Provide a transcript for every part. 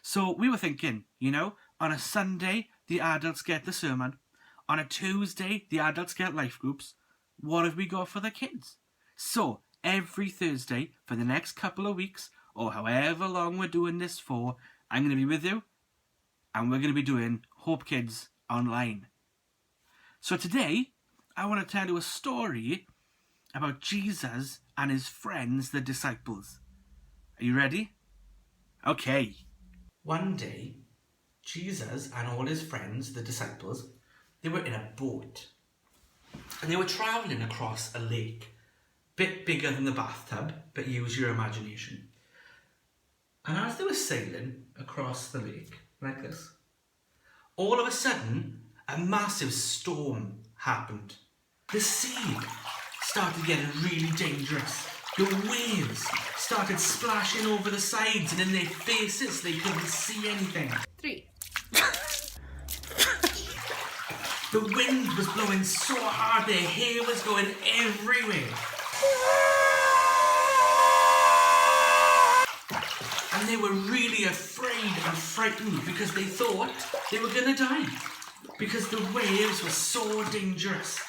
So we were thinking, on a Sunday, the adults get the sermon. On a Tuesday, the adults get life groups. What have we got for the kids? So every Thursday for the next couple of weeks, or however long we're doing this for, I'm going to be with you, and we're going to be doing Hope Kidz Online. So today, I want to tell you a story about Jesus and his friends, the disciples. Are you ready? Okay. One day, Jesus and all his friends, the disciples, they were in a boat. And they were travelling across a lake. Bit bigger than the bathtub, but use your imagination. And as they were sailing across the lake, like this, all of a sudden, a massive storm happened. The sea started getting really dangerous. The waves started splashing over the sides, and in their faces they couldn't see anything. 3. The wind was blowing so hard, their hair was going everywhere. And they were really afraid and frightened because they thought they were going to die because the waves were so dangerous.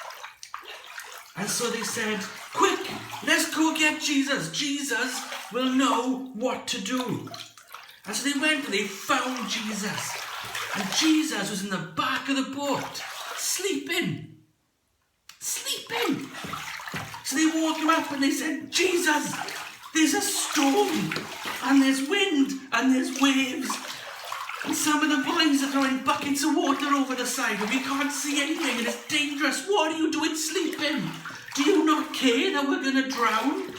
And so they said, quick, let's go get Jesus. Jesus will know what to do. And so they went and they found Jesus. And Jesus was in the back of the boat, sleeping. So they woke him up and they said, Jesus, there's a storm, and there's wind, and there's waves. And some of the boys are throwing buckets of water over the side, and we can't see anything, and it's dangerous. What are you doing sleeping? Do you not care that we're going to drown?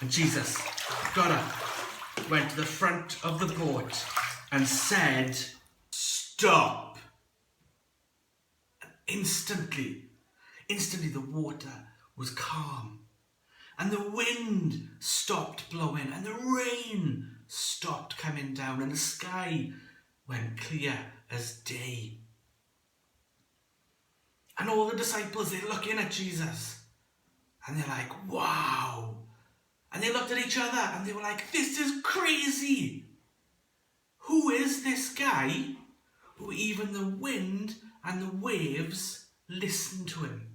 And Jesus got up, went to the front of the boat, and said, stop. And instantly the water was calm, and the wind stopped blowing, and the rain stopped coming down, and the sky went clear as day. And all the disciples, they're looking at Jesus, and they're like, wow. And they looked at each other, and they were like, this is crazy. Who is this guy who even the wind and the waves listen to him?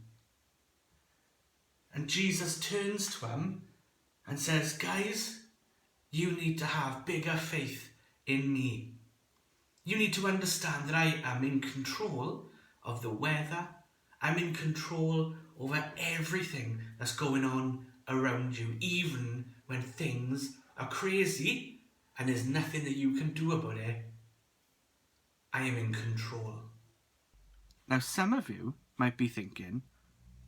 And Jesus turns to him and says, guys, you need to have bigger faith in me. You need to understand that I am in control of the weather. I'm in control over everything that's going on around you, even when things are crazy and there's nothing that you can do about it. I am in control. Now, some of you might be thinking,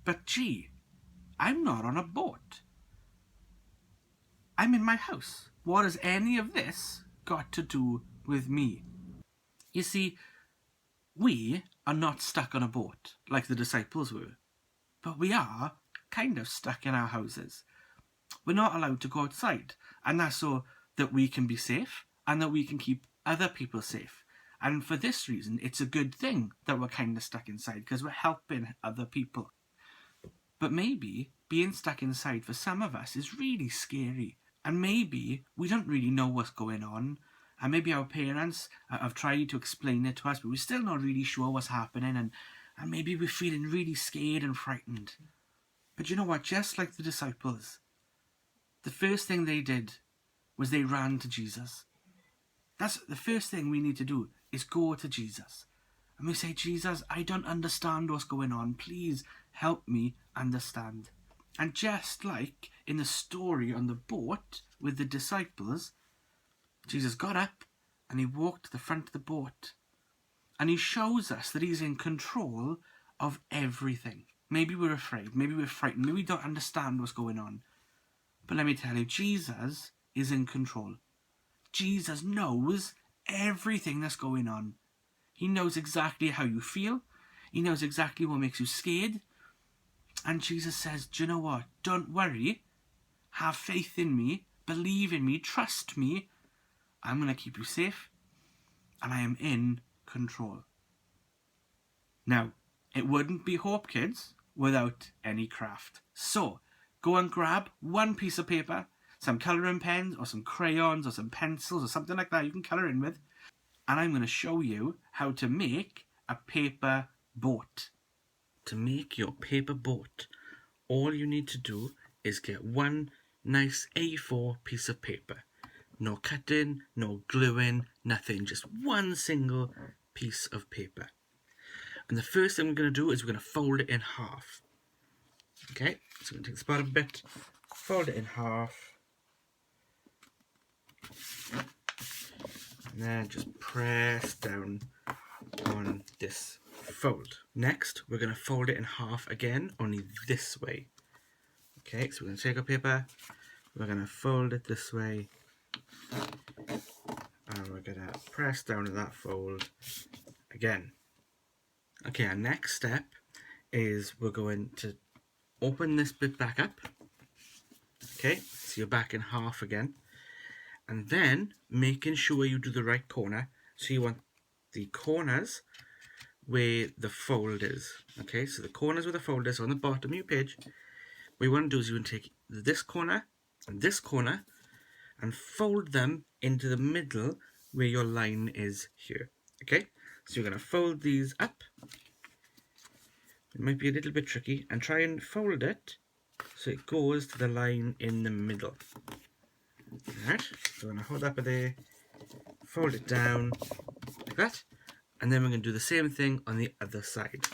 but gee, I'm not on a boat. I'm in my house. What has any of this got to do with me? You see, we are not stuck on a boat like the disciples were, but we are kind of stuck in our houses. We're not allowed to go outside, and that's so that we can be safe and that we can keep other people safe. And for this reason, it's a good thing that we're kind of stuck inside because we're helping other people. But maybe being stuck inside for some of us is really scary. And maybe we don't really know what's going on. And maybe our parents have tried to explain it to us, but we're still not really sure what's happening. And maybe we're feeling really scared and frightened. But you know what? Just like the disciples, the first thing they did was they ran to Jesus. That's the first thing we need to do, is go to Jesus. And we say, Jesus, I don't understand what's going on. Please help me understand. And just like in the story on the boat with the disciples, Jesus got up and he walked to the front of the boat. And he shows us that he's in control of everything. Maybe we're afraid, maybe we're frightened, maybe we don't understand what's going on. But let me tell you, Jesus is in control. Jesus knows everything that's going on. He knows exactly how you feel. He knows exactly what makes you scared. And Jesus says, do you know what? Don't worry. Have faith in me. Believe in me. Trust me. I'm going to keep you safe. And I am in control. Now, it wouldn't be Hope Kidz without any craft. So, go and grab one piece of paper, some colouring pens or some crayons or some pencils or something like that you can colour in with. And I'm going to show you how to make a paper boat. To make your paper boat, all you need to do is get one nice A4 piece of paper. No cutting, no gluing, nothing, just one single piece of paper. And the first thing we're going to do is we're going to fold it in half. Okay, so we're going to take this bottom bit, fold it in half, and then just press down on this fold. Next, we're going to fold it in half again, only this way. Okay, so we're going to take our paper, we're going to fold it this way, and we're going to press down on that fold again. Okay, our next step is we're going to open this bit back up. Okay, so you're back in half again. And then making sure you do the right corner. So you want the corners where the fold is. Okay, so the corners where the fold is on the bottom of your page. What you want to do is you want to take this corner and fold them into the middle where your line is here. Okay, so you're going to fold these up. It might be a little bit tricky, and try and fold it so it goes to the line in the middle. Alright, so I'm going to hold that by there, fold it down like that, and then we're going to do the same thing on the other side.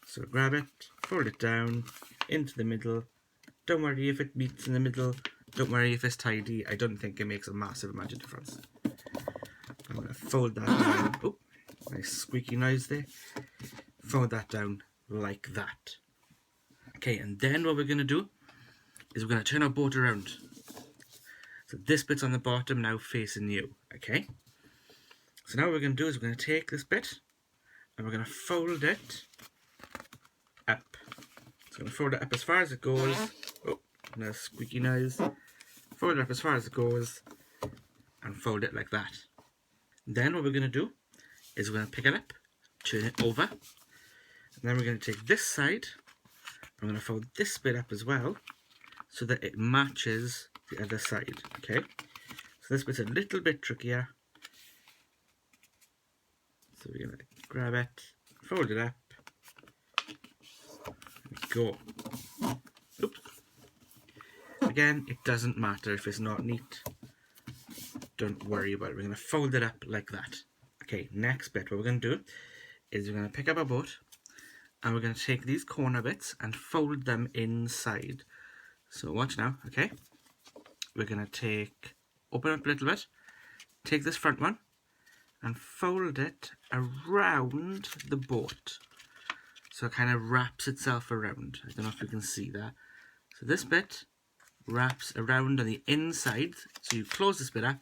So grab it, fold it down into the middle. Don't worry if it meets in the middle, don't worry if it's tidy, I don't think it makes a massive amount of difference. I'm going to fold that down. Oh, nice squeaky noise there. Fold that down like that. Okay, and then what we're going to do is we're going to turn our boat around. So this bit's on the bottom now facing you, okay? So now what we're going to do is we're going to take this bit and we're going to fold it up. So I'm going to fold it up as far as it goes. Oh, no squeaky noise. Fold it up as far as it goes and fold it like that. Then what we're going to do is we're going to pick it up, turn it over, and then we're going to take this side, I'm going to fold this bit up as well, so that it matches the other side, okay? So this bit's a little bit trickier. So we're going to grab it, fold it up, and go. Oops. Again, it doesn't matter if it's not neat. Don't worry about it. We're going to fold it up like that. Okay, next bit, what we're going to do is we're going to pick up our boat, and we're going to take these corner bits and fold them inside. So watch now, okay? We're going to open up a little bit, take this front one, and fold it around the boat. So it kind of wraps itself around. I don't know if you can see that. So this bit wraps around on the inside. So you close this bit up,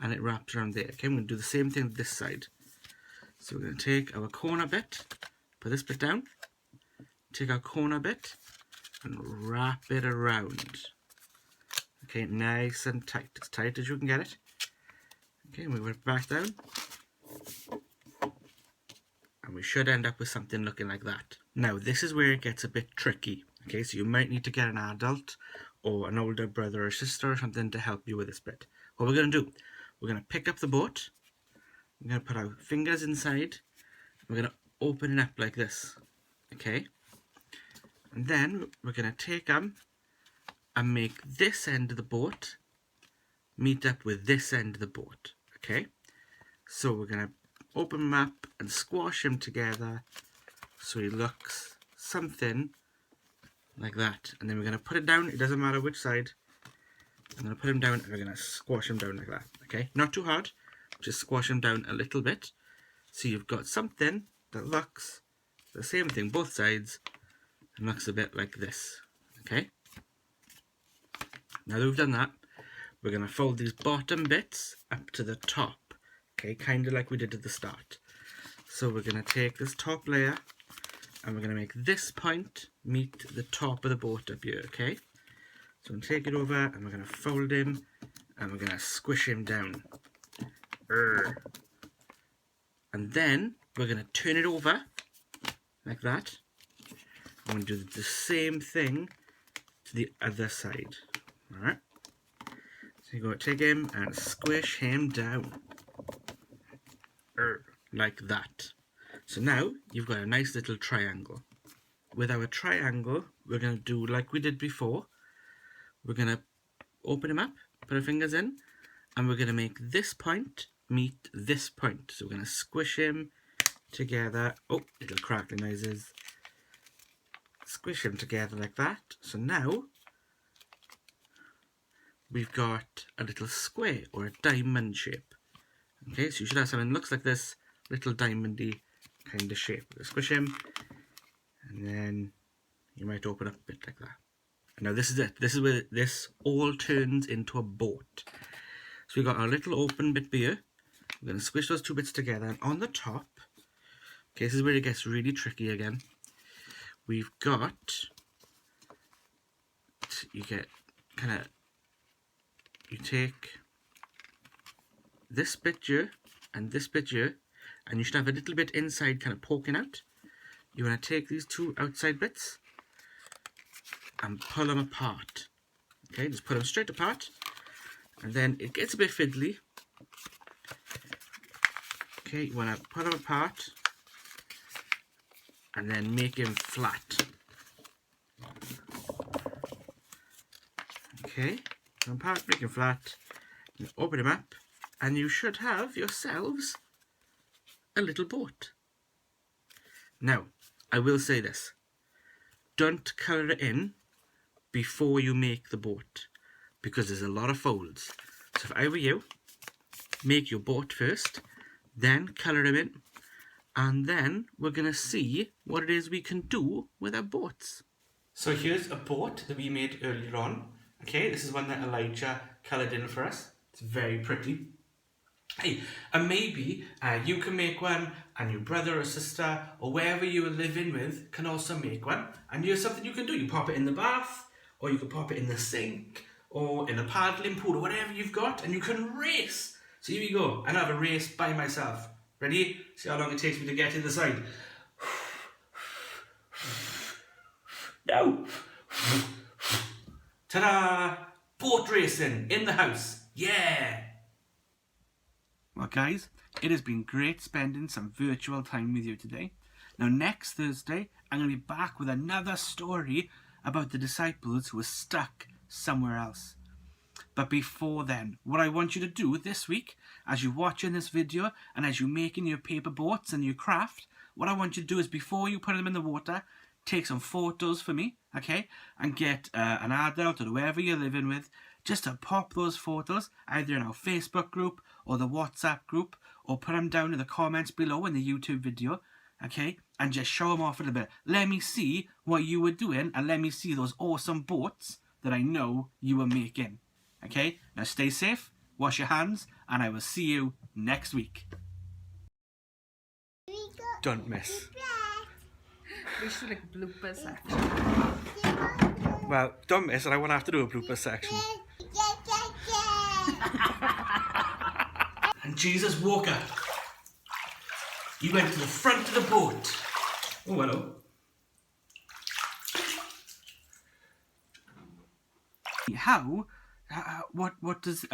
and it wraps around there. Okay, I'm going to do the same thing this side. So we're going to take our corner bit, put this bit down, take our corner bit, and wrap it around. Okay, nice and tight, as tight as you can get it. Okay, move it back down. And we should end up with something looking like that. Now, this is where it gets a bit tricky. Okay, so you might need to get an adult or an older brother or sister or something to help you with this bit. What we're going to do, we're going to pick up the boat. We're going to put our fingers inside. We're going to open it up like this. Okay, and then we're going to take them and make this end of the boat meet up with this end of the boat. Okay, so we're going to open them up and squash him together so he looks something like that. And then we're going to put it down. It doesn't matter which side. I'm going to put him down and we're going to squash him down like that. Okay, not too hard, just squash him down a little bit so you've got something that looks the same thing both sides and looks a bit like this. Okay, now that we've done that, we're going to fold these bottom bits up to the top. Okay, kind of like we did at the start. So we're going to take this top layer and we're going to make this point meet the top of the boat up here, okay? So I'm going to take it over and we're going to fold him and we're going to squish him down. And then we're going to turn it over like that. I'm going to do the same thing to the other side. Alright. So you go take him and squish him down. Like that. So now you've got a nice little triangle. With our triangle, we're going to do like we did before. We're going to open him up, put our fingers in, and we're going to make this point meet this point. So we're going to squish him together. Oh, little crackling noises. Squish them together like that. So now we've got a little square or a diamond shape. Okay, so you should have something that looks like this little diamondy kind of shape. We'll squish him, and then you might open up a bit like that. And now this is it. This is where this all turns into a boat. So we've got our little open bit here. We're going to squish those two bits together, and on the top, okay, this is where it gets really tricky again. We've got, you take this bit here and this bit here, and you should have a little bit inside kind of poking out. You want to take these two outside bits and pull them apart. Okay, just put them straight apart, and then it gets a bit fiddly. Okay, you want to pull them apart and then make him flat. Okay, pull him apart, make him flat, and open him up, and you should have yourselves a little boat. Now, I will say this. Don't colour it in before you make the boat, because there's a lot of folds. So if I were you, make your boat first, then colour him in, and then we're going to see what it is we can do with our boats. So here's a boat that we made earlier on. Okay, this is one that Elijah coloured in for us. It's very pretty. Hey, and maybe you can make one, and your brother or sister or wherever you are living with can also make one. And here's something you can do. You pop it in the bath, or you can pop it in the sink, or in a paddling pool, or whatever you've got, and you can race. So here we go, and have a race by myself. Ready? See how long it takes me to get to the side. No! Ta-da! Boat racing in the house. Yeah! Well guys, it has been great spending some virtual time with you today. Now next Thursday, I'm going to be back with another story about the disciples who were stuck somewhere else. But before then, what I want you to do this week, as you're watching this video and as you're making your paper boats and your craft, what I want you to do is before you put them in the water, take some photos for me, okay? And get an adult or whoever you're living with just to pop those photos either in our Facebook group or the WhatsApp group, or put them down in the comments below in the YouTube video, okay? And just show them off a little bit. Let me see what you were doing, and let me see those awesome boats that I know you were making. Okay, now stay safe, wash your hands, and I will see you next week. Don't miss. We should like blooper section. Well, don't miss, and I won't have to do a blooper section. And Jesus woke up. He went to the front of the boat. Oh, hello. How? What does